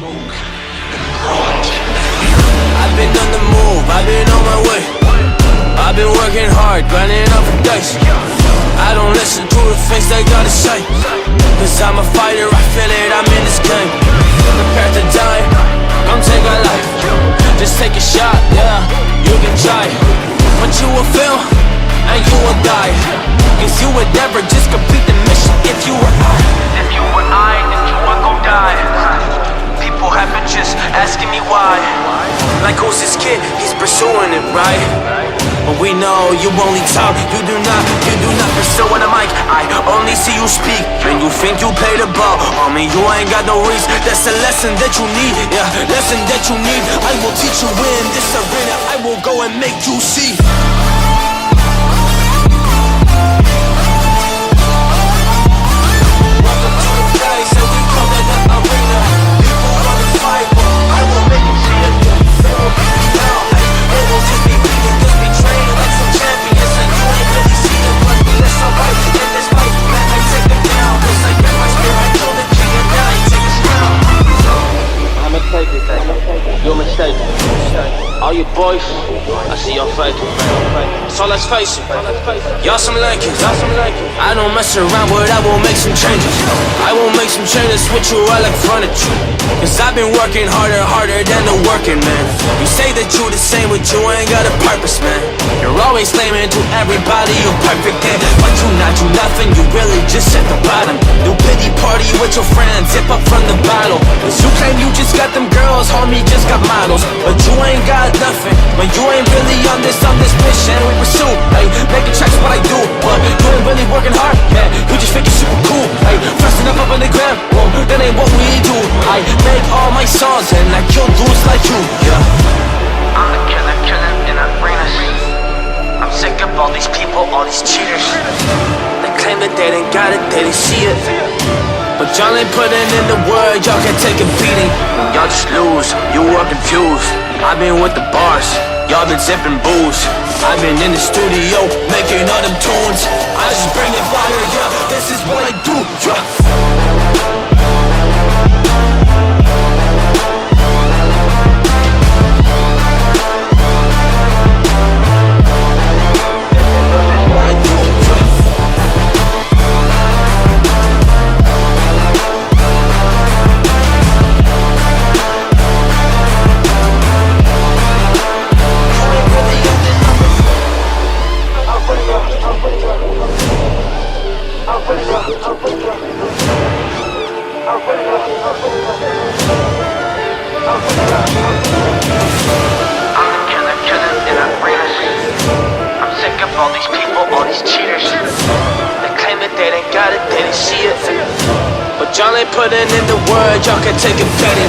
I've been on the move, I've been on my way. I've been working hard, grinding up for days. I don't listen to the things they gotta say, cause I'm a fighter, I feel it, I'm in this game. Prepared to die, come take a life. Just take a shot, yeah, you can try. But you will fail, and you will die. Cause you would never just complete the mission if you were I. If you were I, then you would go die. People have been just asking me why. Like who's this kid, he's pursuing it, right? But we know you only talk, you do not pursue on the mic. I only see you speak, and you think you play the ball. Homie, you ain't got no reach, that's a lesson that you need. Yeah, lesson that you need. I will teach you in this arena, I will go and make you see. Welcome to the place, and we come to the arena. People wanna fight, but I will make you see it. They will beat me down, it will just be beating, just be training like some champions. And you ain't really see it, but that's alright. In this fight, man, I take them down. Cause I get my spirit, I kill the king, and now I take his crown. I'ma take it, you're mistaken. All you boys, I see your fake. So let's face it, y'all some Lakers. I don't mess around, but I will make some changes. I will make some changes, switch you right like furniture. Cause I've been working harder than the working man. You say that you the same, but you ain't got a purpose, man. You're always claiming to everybody you're perfect, and but you not do nothing, you really just at the bottom. Do pity party with your friends, zip up from the bottle. Cause you claim you just got them girls, homie, just got models. But you ain't got nothing, but you ain't really on this mission we pursue. Hey, making tracks what I do, but you ain't really working hard, man. You just think you're super cool, hey, flexing up on the gram, well, that ain't what we do. I make all my songs and I kill dudes like you, yeah. I'm the killer in arenas. I'm sick of all these people, all these cheaters. They claim that they didn't got it, they didn't see it. But y'all ain't putting in the work, y'all can take a beating. Y'all just lose, you are confused. I've been with the bars, y'all been sipping booze. I've been in the studio, making all them tunes. I just bring it fire, yeah, this is what I do, yeah. All these people, all these cheaters. They claim that they didn't got it, they didn't see it. But y'all ain't putting in the work, y'all can take a beating.